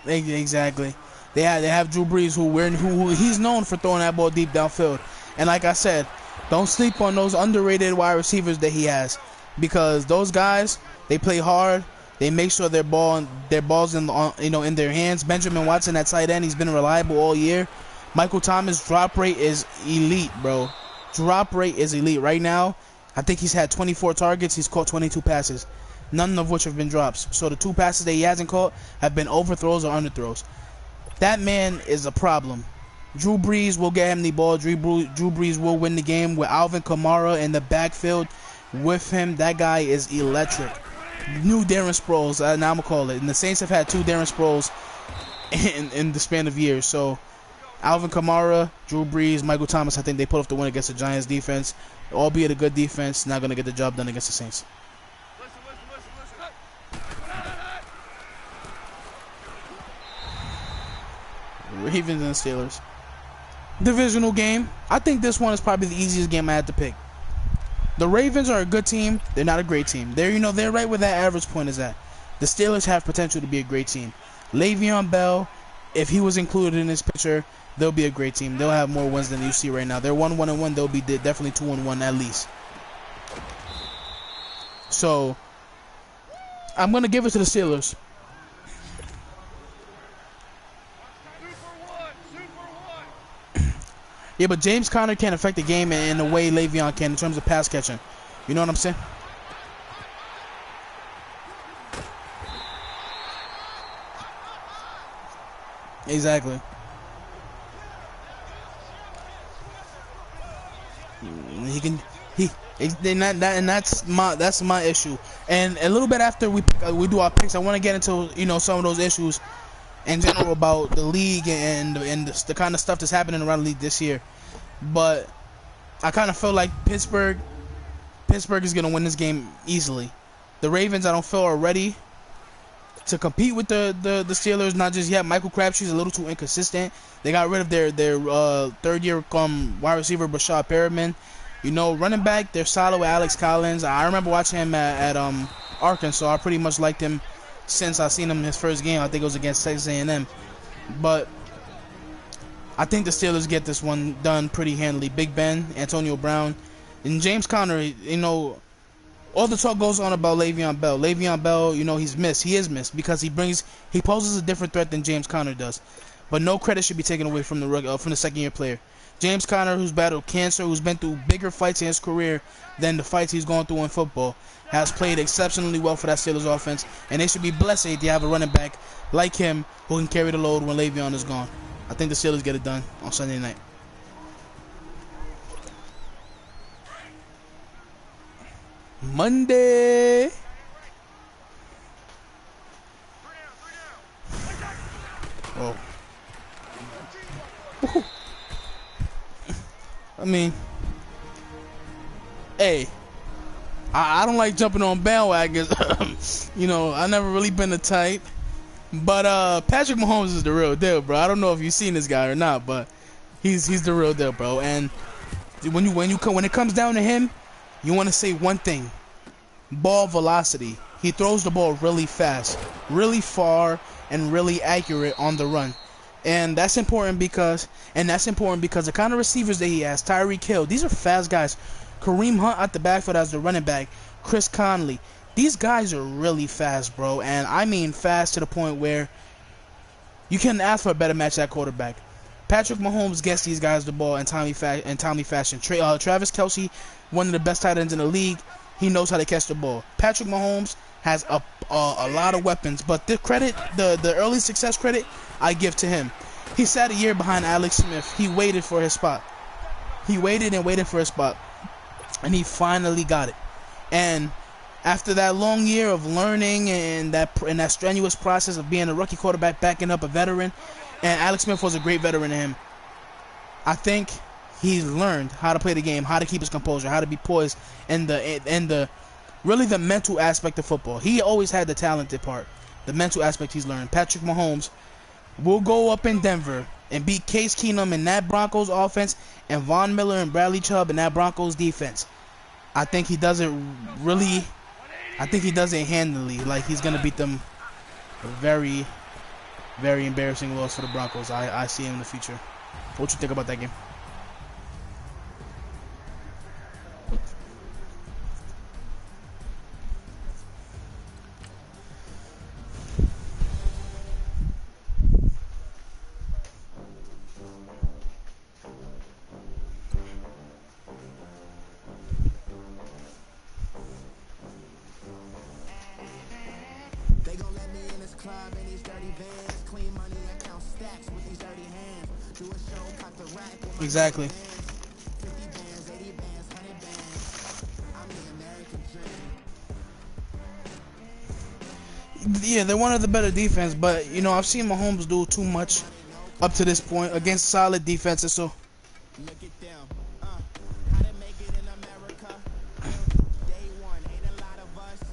Exactly. They have Drew Brees, who he's known for throwing that ball deep downfield. And like I said, don't sleep on those underrated wide receivers that he has, because those guys, they play hard. They make sure their balls in their hands. Benjamin Watson at tight end, he's been reliable all year. Michael Thomas' drop rate is elite, bro. Drop rate is elite right now. I think he's had 24 targets. He's caught 22 passes, none of which have been drops. So the 2 passes that he hasn't caught have been overthrows or underthrows. That man is a problem. Drew Brees will get him the ball. Drew Brees will win the game with Alvin Kamara in the backfield with him. That guy is electric. New Darren Sproles, now I'm going to call it. And the Saints have had 2 Darren Sproles in the span of years. So Alvin Kamara, Drew Brees, Michael Thomas, I think they put off the win against the Giants defense. Albeit a good defense, not going to get the job done against the Saints. Ravens and Steelers. Divisional game. I think this one is probably the easiest game I had to pick. The Ravens are a good team. They're not a great team. They're right where that average point is at. The Steelers have potential to be a great team. Le'Veon Bell, if he was included in this picture, they'll be a great team. They'll have more wins than you see right now. They're 1-1-1. They'll be definitely 2-1 at least. So I'm gonna give it to the Steelers. Yeah, but James Conner can't affect the game in the way Le'Veon can in terms of pass catching. You know what I'm saying? Exactly. That's my issue. And a little bit after we do our picks, I want to get into some of those issues in general about the league and the kind of stuff that's happening around the league this year. But I kind of feel like Pittsburgh is gonna win this game easily. The Ravens, I don't feel, are ready to compete with the Steelers. Not just yet. Michael Crabtree's a little too inconsistent. They got rid of their third-year wide receiver Brashad Perriman. You know, running back, they're solid with Alex Collins. I remember watching him at Arkansas. I pretty much liked him since I seen him in his first game. I think it was against Texas A&M. But I think the Steelers get this one done pretty handily. Big Ben, Antonio Brown, and James Conner. You know, all the talk goes on about Le'Veon Bell. Le'Veon Bell, you know, he's missed. He is missed because he poses a different threat than James Conner does. But no credit should be taken away from the second-year player. James Conner, who's battled cancer, who's been through bigger fights in his career than the fights he's gone through in football, has played exceptionally well for that Steelers offense, and they should be blessed if they have a running back like him who can carry the load when Le'Veon is gone. I think the Steelers get it done on Sunday night. Monday. Oh. I mean, hey, I don't like jumping on bandwagons. You know, I never really been the type. But Patrick Mahomes is the real deal, bro. I don't know if you've seen this guy or not, but he's the real deal, bro. And when it comes down to him, you want to say one thing: ball velocity. He throws the ball really fast, really far, and really accurate on the run. And that's important because the kind of receivers that he has, Tyreek Hill, these are fast guys. Kareem Hunt at the backfield as the running back, Chris Conley. These guys are really fast, bro. And I mean fast to the point where you can't ask for a better match at quarterback. Patrick Mahomes gets these guys the ball in timely fashion. Travis Kelce, one of the best tight ends in the league, he knows how to catch the ball. Patrick Mahomes has a lot of weapons, but the credit, the early success credit, I give to him. He sat a year behind Alex Smith. He waited for his spot. He waited and waited for his spot, and he finally got it. And after that long year of learning and that strenuous process of being a rookie quarterback, backing up a veteran, and Alex Smith was a great veteran to him, I think he's learned how to play the game, how to keep his composure, how to be poised, and really the mental aspect of football. He always had the talented part. The mental aspect he's learned. Patrick Mahomes will go up in Denver and beat Case Keenum in that Broncos offense and Von Miller and Bradley Chubb in that Broncos defense. I think he does it really. I think he does it handily. Like, he's going to beat them a very, very embarrassing loss for the Broncos. I see him in the future. What you think about that game? Exactly. Yeah, they're one of the better defense, but you know, I've seen Mahomes do too much up to this point against solid defenses, so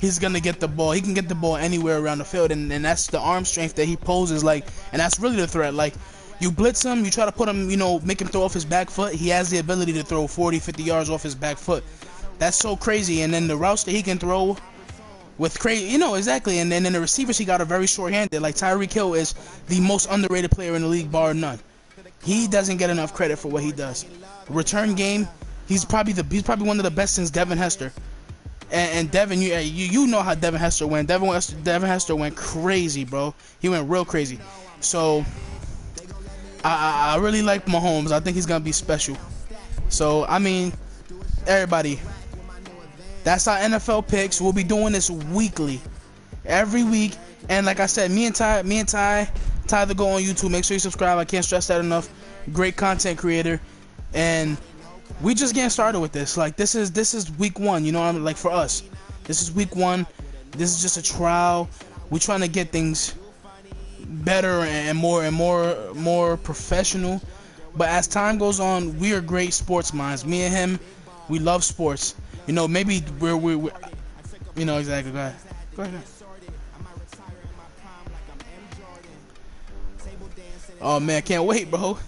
he's gonna get the ball. He can get the ball anywhere around the field, and that's the arm strength that he poses, like, and that's really the threat. Like, you blitz him, you try to put him, you know, make him throw off his back foot. He has the ability to throw 40, 50 yards off his back foot. That's so crazy. And then the routes that he can throw with crazy, you know, exactly. And then the receivers, he got a very short-handed. Like, Tyreek Hill is the most underrated player in the league, bar none. He doesn't get enough credit for what he does. Return game, he's probably one of the best since Devin Hester. And Devin, you know how Devin Hester went. Devin Hester went crazy, bro. He went real crazy. So I really like Mahomes. I think he's gonna be special. So I mean, everybody, that's our NFL picks. We'll be doing this weekly, every week. And like I said, me and Ty the Go on YouTube. Make sure you subscribe. I can't stress that enough. Great content creator, and we just getting started with this. Like, this is week one. You know what I mean? Like, for us, this is week one. This is just a trial. We're trying to get things better and more professional. But as time goes on, we are great sports minds. Me and him, we love sports. You know, maybe we're you know, exactly. Go ahead. Go ahead. Oh man, can't wait, bro.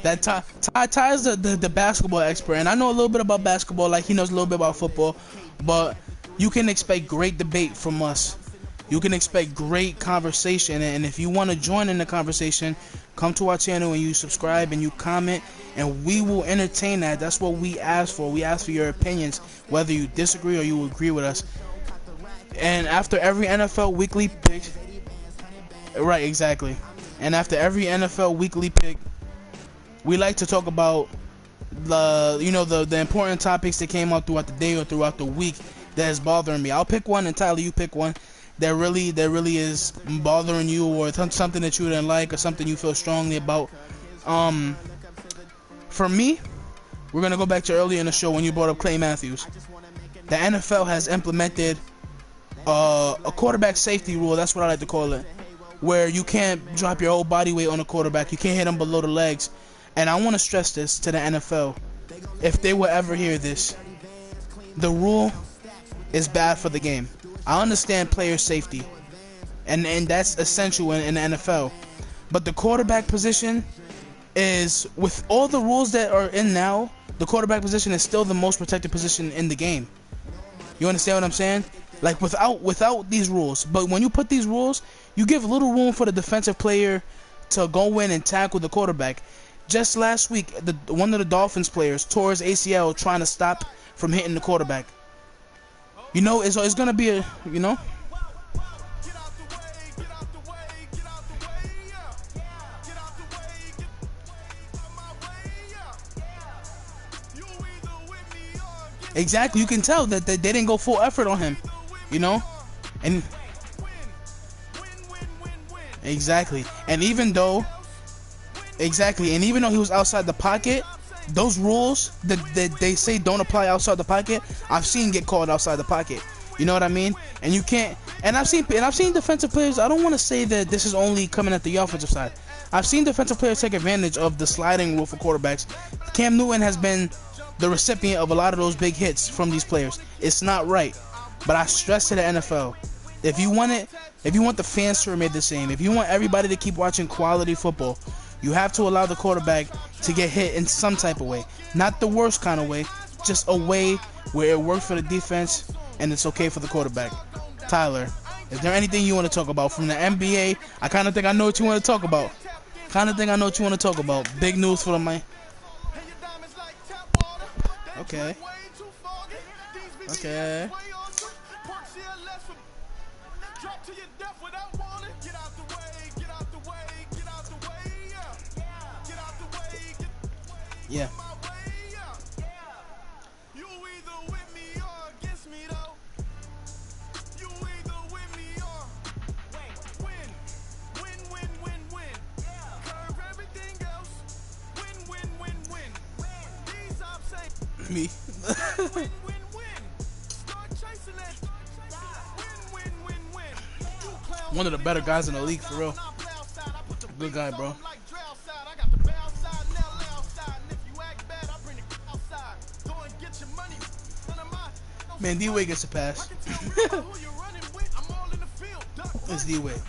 That Ty is the basketball expert, and I know a little bit about basketball, like he knows a little bit about football. But you can expect great debate from us. You can expect great conversation, and if you want to join in the conversation, come to our channel and you subscribe and you comment, and we will entertain that. That's what we ask for. We ask for your opinions, whether you disagree or you agree with us. And after every NFL weekly pick, right, exactly. And after every NFL weekly pick, we like to talk about the important topics that came out throughout the day or throughout the week that is bothering me. I'll pick one, and Tyler, you pick one that really is bothering you, or something that you didn't like, or something you feel strongly about. For me, we're gonna go back to earlier in the show when you brought up Clay Matthews. The NFL has implemented a quarterback safety rule. That's what I like to call it, where you can't drop your whole body weight on a quarterback. You can't hit him below the legs. And I want to stress this to the NFL. If they will ever hear this, the rule is bad for the game. I understand player safety, and that's essential in the NFL. But the quarterback position is, with all the rules that are in now, the quarterback position is still the most protected position in the game. You understand what I'm saying? Like, without these rules. But when you put these rules, you give little room for the defensive player to go in and tackle the quarterback. Just last week, one of the Dolphins players tore his ACL trying to stop from hitting the quarterback. You know, it's gonna be a, you know. Exactly, you can tell that they didn't go full effort on him, you know, and exactly, and even though he was outside the pocket, those rules that they say don't apply outside the pocket, I've seen get called outside the pocket. You know what I mean? And you can't. And I've seen defensive players. I don't want to say that this is only coming at the offensive side. I've seen defensive players take advantage of the sliding rule for quarterbacks. Cam Newton has been the recipient of a lot of those big hits from these players. It's not right. But I stress to the NFL, if you want the fans to remain the same, if you want everybody to keep watching quality football, you have to allow the quarterback to get hit in some type of way. Not the worst kind of way, just a way where it works for the defense and it's okay for the quarterback. Tyler, is there anything you want to talk about from the NBA? I kind of think I know what you want to talk about. Big news for the mic. Okay. Yeah. Me. One of the better guys in the league, for real. Good guy, bro. Man, D-Wade gets a pass. It's D-Wade.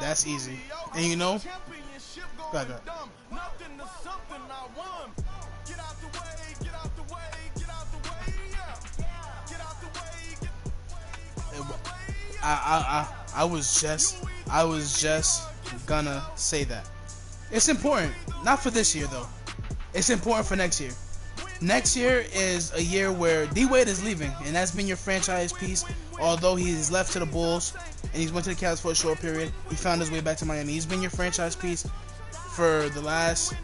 That's easy. And you know, I was just gonna say that. It's important. Not for this year though. It's important for next year. Next year is a year where D-Wade is leaving, and that's been your franchise piece. Although he's left to the Bulls and he's went to the Cavs for a short period, he found his way back to Miami. He's been your franchise piece for the last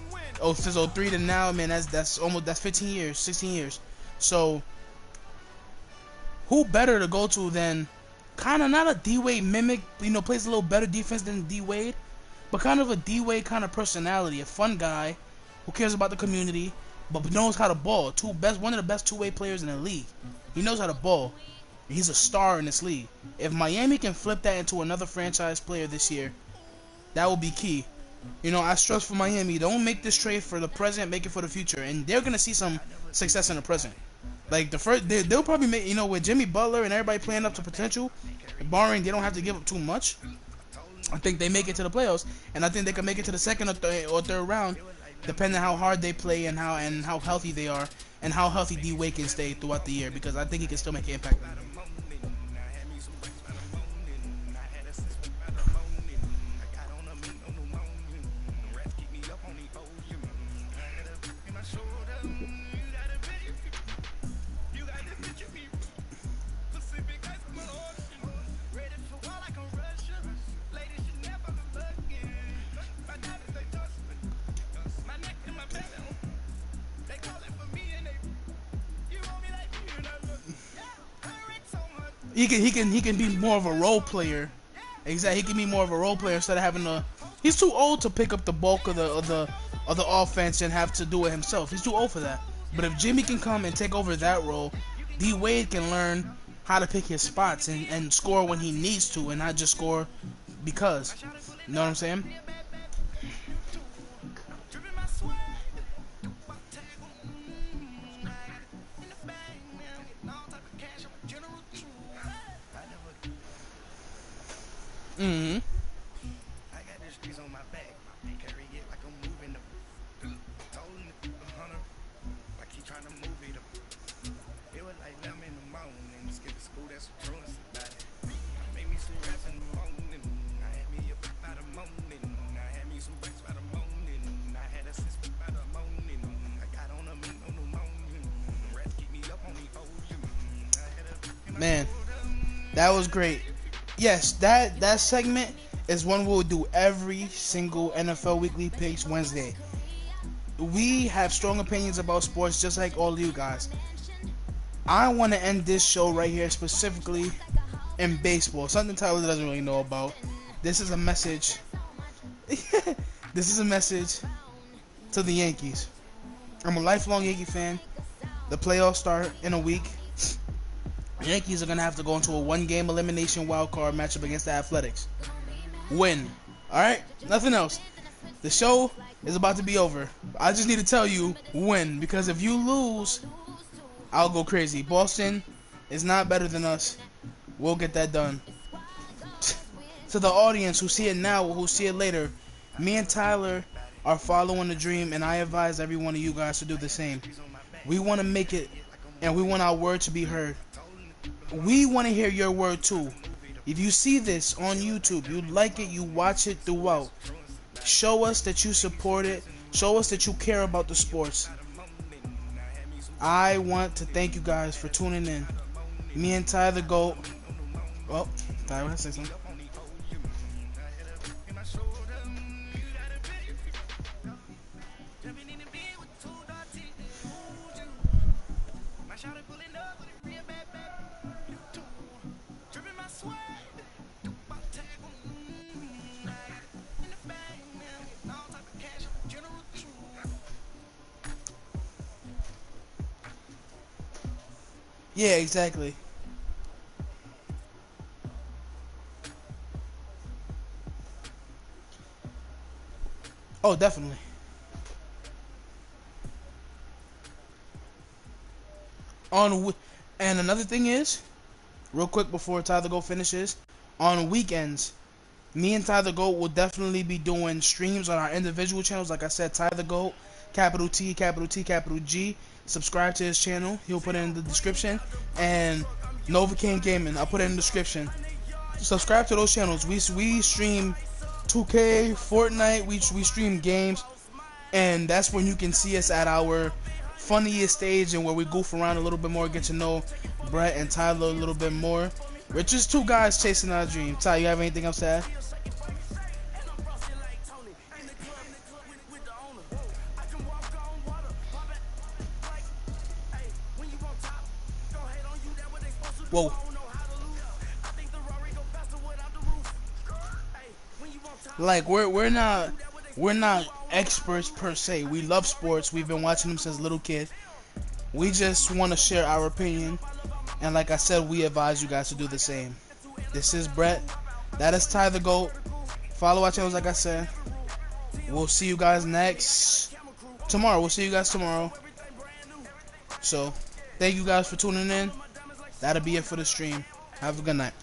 Oh, since '03 to now, man, that's 15 years, 16 years. So who better to go to than kind of not a D Wade mimic, you know, plays a little better defense than D Wade, but kind of a D Wade kind of personality, a fun guy who cares about the community, but knows how to ball. One of the best two-way players in the league. He knows how to ball. He's a star in this league. If Miami can flip that into another franchise player this year, that will be key. You know, I stress for Miami, don't make this trade for the present, make it for the future. And they're gonna see some success in the present. Like they'll probably make, you know, with Jimmy Butler and everybody playing up to potential, barring they don't have to give up too much. I think they make it to the playoffs, and I think they can make it to the second or third round, depending on how hard they play and how healthy they are, and how healthy D Wade can stay throughout the year. Because I think he can still make an impact. He can be more of a role player. Exactly, he can be more of a role player instead of having to. He's too old to pick up the bulk of the offense and have to do it himself. He's too old for that. But if Jimmy can come and take over that role, D Wade can learn how to pick his spots and score when he needs to, and not just score because. You know what I'm saying? Mm-hmm. Man, that was great. Yes, that segment is one we'll do every single NFL Weekly Picks Wednesday. We have strong opinions about sports just like all of you guys. I want to end this show right here specifically in baseball, something Tyler doesn't really know about. This is a message. This is a message to the Yankees. I'm a lifelong Yankee fan. The playoffs start in a week. The Yankees are going to have to go into a one-game elimination wildcard matchup against the Athletics. Win. Alright? Nothing else. The show is about to be over. I just need to tell you, win. Because if you lose, I'll go crazy. Boston is not better than us. We'll get that done. To the audience who see it now or who see it later, me and Tyler are following the dream, and I advise every one of you guys to do the same. We want to make it, and we want our word to be heard. We want to hear your word too. If you see this on YouTube, you like it, you watch it throughout, show us that you support it. Show us that you care about the sports. I want to thank you guys for tuning in. Me and Ty the GOAT. Well, Ty, want to say something? Yeah, exactly. Oh, definitely. And another thing is, real quick before Ty the GOAT finishes, on weekends, me and Ty the GOAT will definitely be doing streams on our individual channels. Like I said, Ty the GOAT, capital T, capital T, capital G. Subscribe to his channel. He'll put it in the description. And Novocaine Gaming, I'll put it in the description. Subscribe to those channels. We stream 2K, Fortnite. We stream games, and that's when you can see us at our funniest stage and where we goof around a little bit more, get to know Brett and Tyler a little bit more. We're just two guys chasing our dream. Ty, you have anything else to add? Whoa. Like we're not experts per se. We love sports. We've been watching them since little kids. We just want to share our opinion, and like I said, we advise you guys to do the same. This is Brett. That is Ty the GOAT. Follow our channels, like I said. We'll see you guys tomorrow. We'll see you guys tomorrow. So, thank you guys for tuning in. That'll be it for the stream. Have a good night.